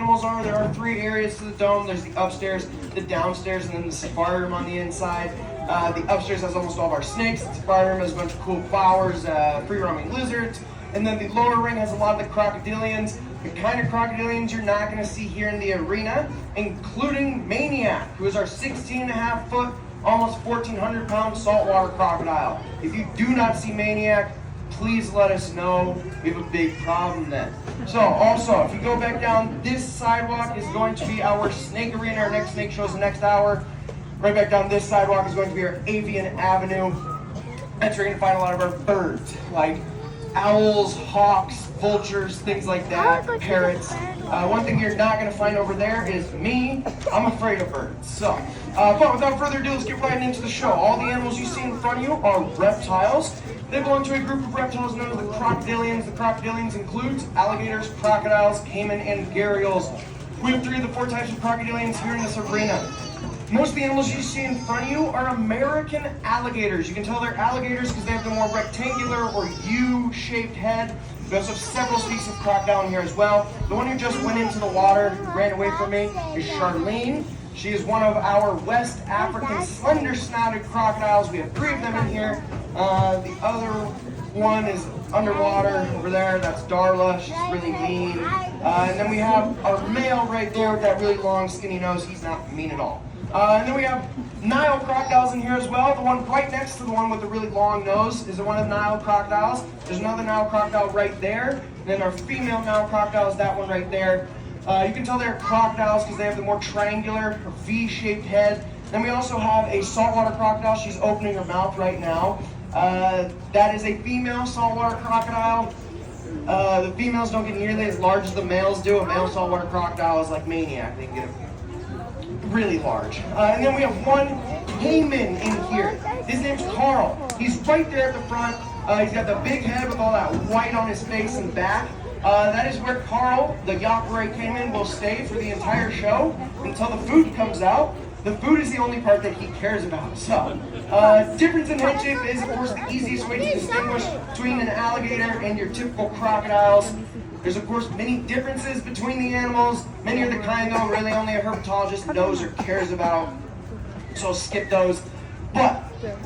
animals are, there are 3 areas to the dome. There's the upstairs, the downstairs, and then the safari room on the inside. The upstairs has almost all of our snakes. The safari room has a bunch of cool flowers, free-roaming lizards. And then the lower ring has a lot of the crocodilians. The kind of crocodilians you're not going to see here in the arena, including Maniac, who is our 16.5-foot, almost 1,400-pound saltwater crocodile. If you do not see Maniac, please let us know. We have a big problem then. So also, if you go back down, this sidewalk is going to be our snake arena. Our next snake show is the next hour. Right back down this sidewalk is going to be our avian avenue. That's where you're going to find a lot of our birds, like owls, hawks, vultures, things like that, parrots. One thing you're not going to find over there is me. I'm afraid of birds. So, but without further ado, let's get right into the show. All the animals you see in front of you are reptiles. They belong to a group of reptiles known as the crocodilians. The crocodilians includes alligators, crocodiles, caiman, and gharials. We have 3 of the 4 types of crocodilians here in this arena. Most of the animals you see in front of you are American alligators. You can tell they're alligators because they have the more rectangular or U-shaped head. We also have several species of crocodile in here as well. The one who just went into the water, ran away from me, is Charlene. She is one of our West African slender-snouted crocodiles. We have 3 of them in here. The other one is underwater over there. That's Darla. She's really mean. And then we have our male right there with that really long, skinny nose. He's not mean at all. And then we have Nile crocodiles in here as well. The one right next to the one with the really long nose is one of the Nile crocodiles. There's another Nile crocodile right there. And then our female Nile crocodile is that one right there. You can tell they're crocodiles because they have the more triangular or V-shaped head. Then we also have a saltwater crocodile. She's opening her mouth right now. That is a female saltwater crocodile. The females don't get nearly as large as the males do. A male saltwater crocodile is like Maniac. They can get really large. And then we have one caiman in here. His name's Carl. He's right there at the front. He's got the big head with all that white on his face and back. That is where Carl, the Yakure caiman, will stay for the entire show until the food comes out. The food is the only part that he cares about. So, difference in head shape is, of course, the easiest way to distinguish between an alligator and your typical crocodiles. There's, of course, many differences between the animals. Many are the kind, though, really only a herpetologist knows or cares about. So skip those. But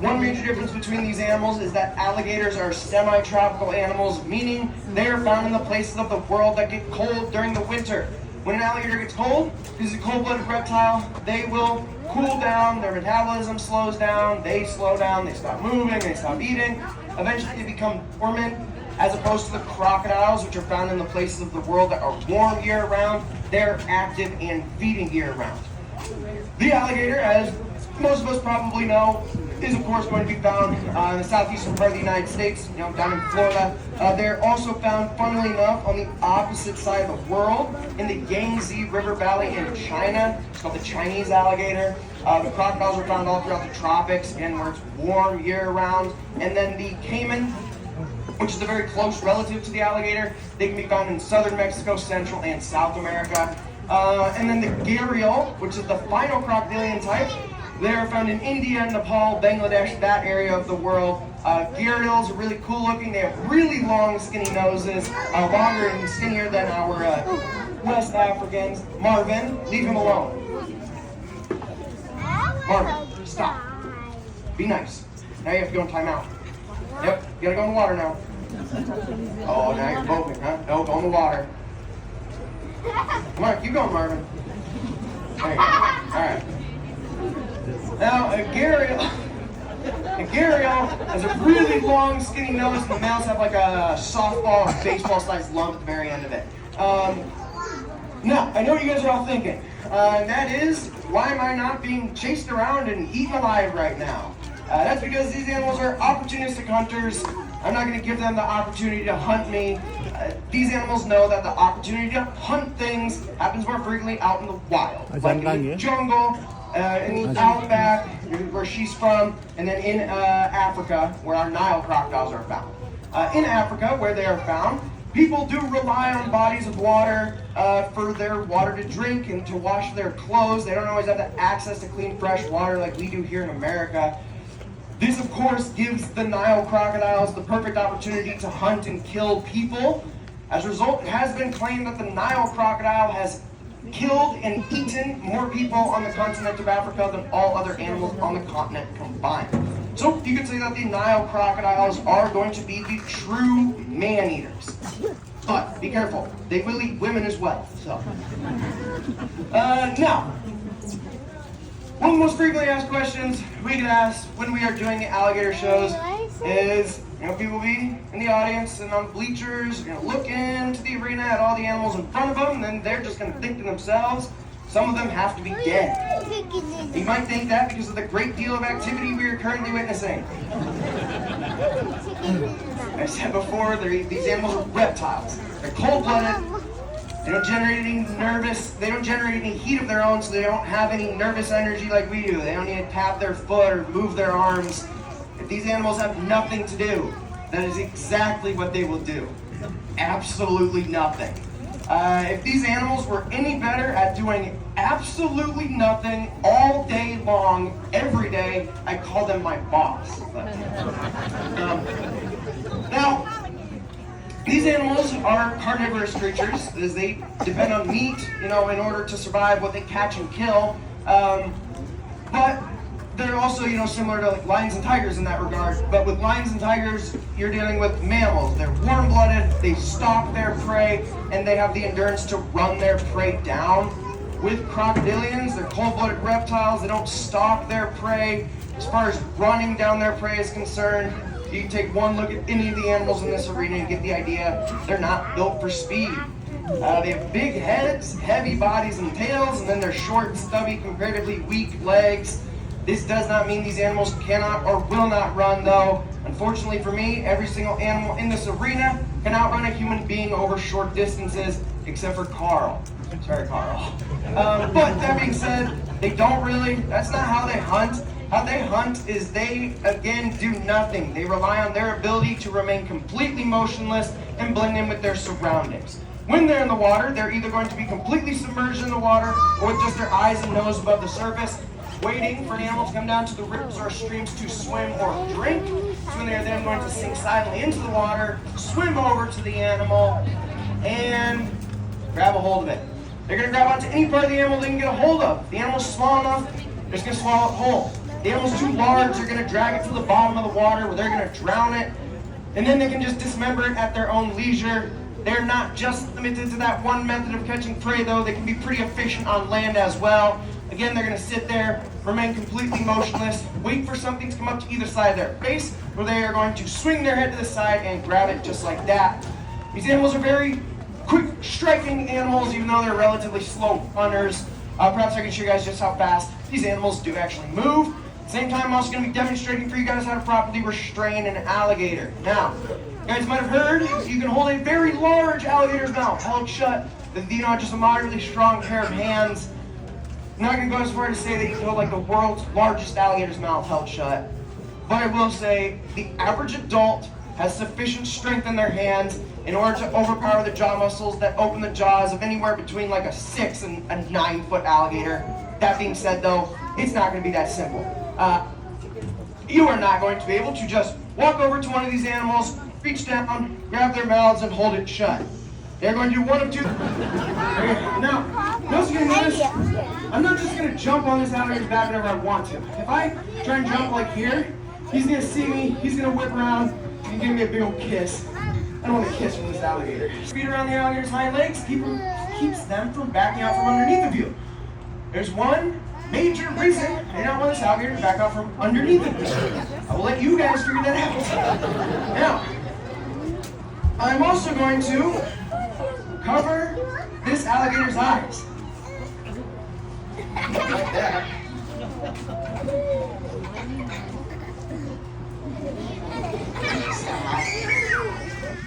one major difference between these animals is that alligators are semi-tropical animals, meaning they are found in the places of the world that get cold during the winter. When an alligator gets cold, this is a cold-blooded reptile, they will cool down, their metabolism slows down, they slow down, they stop moving, they stop eating. Eventually they become dormant, as opposed to the crocodiles, which are found in the places of the world that are warm year-round. They're active and feeding year-round. The alligator, as most of us probably know, is of course going to be found in the southeastern part of the United States, down in Florida. They're also found, funnily enough, on the opposite side of the world, in the Yangtze River Valley in China. It's called the Chinese alligator. The crocodiles are found all throughout the tropics, again, where it's warm year-round. And then the caiman, which is a very close relative to the alligator, they can be found in southern Mexico, Central, and South America. And then the gharial, which is the final crocodilian type, they are found in India, Nepal, Bangladesh, that area of the world. Gharials are really cool looking. They have really long, skinny noses, longer and skinnier than our West Africans. Marvin, leave him alone. Marvin, stop. Be nice. Now you have to go in timeout. Yep, you gotta go in the water now. Oh, now you're boating, huh? No, go in the water. Come on, keep going, Marvin. There you go. All right. Now, a gharial has a really long, skinny nose, and the males have like a softball or baseball-sized lump at the very end of it. Now, I know what you guys are all thinking, and that is, why am I not being chased around and eaten alive right now? That's because these animals are opportunistic hunters. I'm not going to give them the opportunity to hunt me. These animals know that the opportunity to hunt things happens more frequently out in the wild, like in the jungle, in the outback, where she's from, and then in Africa, where our Nile crocodiles are found. In Africa, where they are found, people do rely on bodies of water for their water to drink and to wash their clothes. They don't always have the access to clean, fresh water like we do here in America. This, of course, gives the Nile crocodiles the perfect opportunity to hunt and kill people. As a result, it has been claimed that the Nile crocodile has killed and eaten more people on the continent of Africa than all other animals on the continent combined. So you could say that the Nile crocodiles are going to be the true man-eaters. But be careful, they will eat women as well. So, now, one of the most frequently asked questions we get asked when we are doing the alligator shows is, people will be in the audience and on the bleachers, look into the arena at all the animals in front of them, and then they're just going to think to themselves, some of them have to be dead. You might think that because of the great deal of activity we are currently witnessing. I said before, these animals are reptiles. They're cold-blooded. They don't generate any heat of their own, so they don't have any nervous energy like we do. They don't need to tap their foot or move their arms. If these animals have nothing to do, that is exactly what they will do. Absolutely nothing. If these animals were any better at doing absolutely nothing all day long, every day, I'd call them my boss. Now, these animals are carnivorous creatures, as they depend on meat, in order to survive what they catch and kill. But they're also, similar to like lions and tigers in that regard. But with lions and tigers, you're dealing with mammals. They're warm-blooded, they stalk their prey, and they have the endurance to run their prey down. With crocodilians, they're cold-blooded reptiles. They don't stalk their prey. As far as running down their prey is concerned, you can take one look at any of the animals in this arena and get the idea. They're not built for speed. They have big heads, heavy bodies and tails, and then they're short, stubby, comparatively weak legs. This does not mean these animals cannot or will not run, though. Unfortunately for me, every single animal in this arena can outrun a human being over short distances, except for Carl. Sorry, Carl. But that being said, they don't really, that's not how they hunt. How they hunt is they, again, do nothing. They rely on their ability to remain completely motionless and blend in with their surroundings. When they're in the water, they're either going to be completely submerged in the water or with just their eyes and nose above the surface, waiting for an animal to come down to the rivers or streams to swim or drink. So when they're then going to sink silently into the water, swim over to the animal, and grab a hold of it. They're going to grab onto any part of the animal they can get a hold of. If the animal's small enough, they're just going to swallow it whole. If the animal's too large, they're going to drag it to the bottom of the water where they're going to drown it, and then they can just dismember it at their own leisure. They're not just limited to that one method of catching prey, though. They can be pretty efficient on land as well. Again, they're going to sit there, remain completely motionless, wait for something to come up to either side of their face, where they are going to swing their head to the side and grab it just like that. These animals are very quick striking animals, even though they're relatively slow runners. Perhaps I can show you guys just how fast these animals do actually move. At the same time, I'm also going to be demonstrating for you guys how to properly restrain an alligator. Now, you guys might have heard you can hold a very large alligator's mouth held shut with, just a moderately strong pair of hands. I'm not going to go as far as to say that you can hold like the world's largest alligator's mouth held shut, but I will say the average adult has sufficient strength in their hands in order to overpower the jaw muscles that open the jaws of anywhere between like a 6 and a 9 foot alligator. That being said, though, it's not going to be that simple. You are not going to be able to just walk over to one of these animals, reach down, grab their mouths, and hold it shut. They're going to do one of two. Now, you also going to notice, I'm not just going to jump on this alligator's back whenever I want to. If I try and jump like here, he's going to see me, he's going to whip around, and give me a big old kiss. I don't want a kiss from this alligator. Feet around the alligator's hind legs keeps them from backing out from underneath of you. There's one major reason I do not want this alligator to back out from underneath of me. I will let you guys figure that out. Now, I'm also going to cover this alligator's eyes. Like that.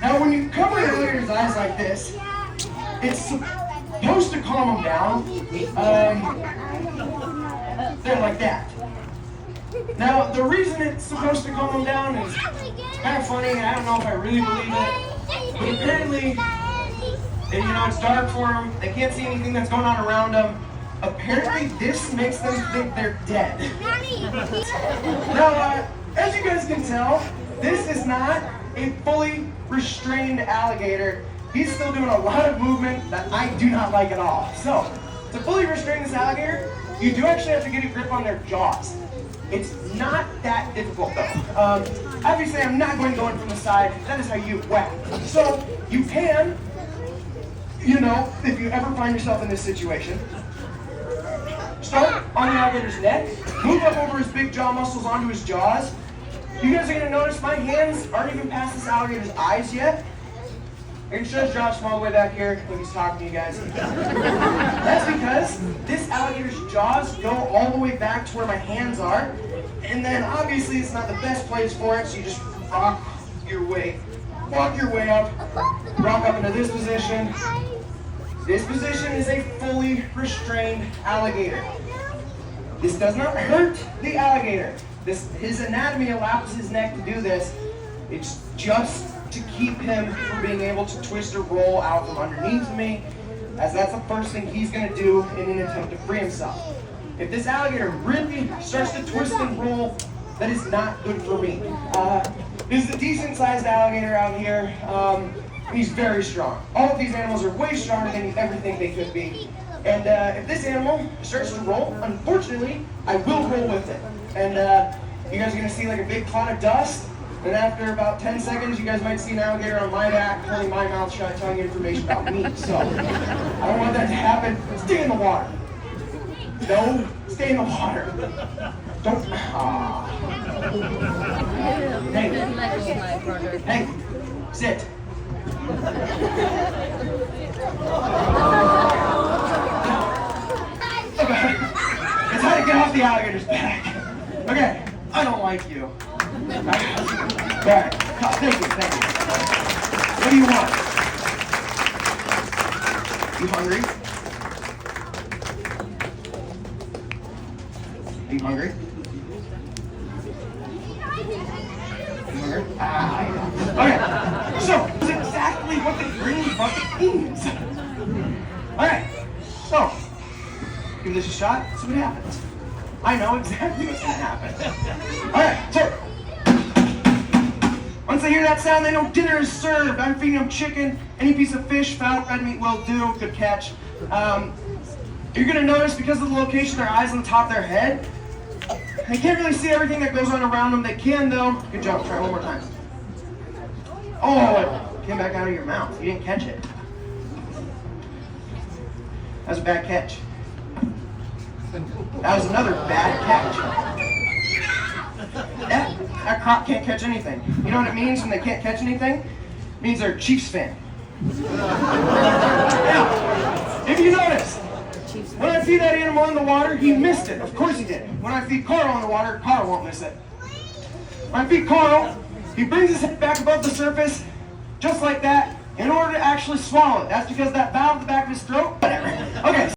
Now, when you cover an alligator's eyes like this, it's supposed to calm them down. They're like that. Now, the reason it's supposed to calm them down is kind of funny. I don't know if I really believe it, but apparently, it's dark for them. They can't see anything that's going on around them. Apparently, this makes them think they're dead. Now, as you guys can tell, this is not a fully restrained alligator. he's still doing a lot of movement that I do not like at all. So, to fully restrain this alligator, you do actually have to get a grip on their jaws. It's not that difficult though. Obviously, I'm not going to go in from the side. That is how you whack. So, you can, you know, if you ever find yourself in this situation, start on the alligator's neck, move up over his big jaw muscles onto his jaws. You guys are going to notice my hands aren't even past this alligator's eyes yet. I can show his jaws from all the way back here when he's talking to you guys. That's because this alligator's jaws go all the way back to where my hands are. And then obviously it's not the best place for it, so you just walk your way up, rock up into this position. This position is a fully restrained alligator. This does not hurt the alligator. His anatomy allows his neck to do this. It's just to keep him from being able to twist or roll out from underneath me, as that's the first thing he's going to do in an attempt to free himself. If this alligator really starts to twist and roll, that is not good for me. This is a decent sized alligator out here. He's very strong. All of these animals are way stronger than you ever think they could be. And if this animal starts to roll, unfortunately, I will roll with it. And you guys are going to see like a big cloud of dust. And after about 10 seconds, you guys might see an alligator on my back, holding my mouth shut, telling you information about me. So, I don't want that to happen. Stay in the water. No, stay in the water. Don't. Hey, sit. Okay, it's how to get off the alligator's back. Okay, I don't like you. Alright, thank you. What do you want? You hungry? Are you hungry? Okay, so that's exactly what the green bucket means. Alright, so give this a shot, see what happens. I know exactly what's gonna happen. Alright, so once they hear that sound, they know dinner is served. I'm feeding them chicken, any piece of fish, fowl, red meat will do, good catch. You're gonna notice because of the location, their eyes on the top of their head, they can't really see everything that goes on around them. They can though. Good job, try it one more time. Oh, it came back out of your mouth. You didn't catch it. That was a bad catch. That was another bad catch. That croc can't catch anything. You know what it means when they can't catch anything? It means they're a Chiefs fan. Yeah. If you notice, when I feed that animal in the water, he missed it. Of course he did. When I feed Carl in the water, Carl won't miss it. When I feed Carl, he brings his head back above the surface, just like that, in order to actually swallow it. That's because that valve at the back of his throat, whatever. Okay.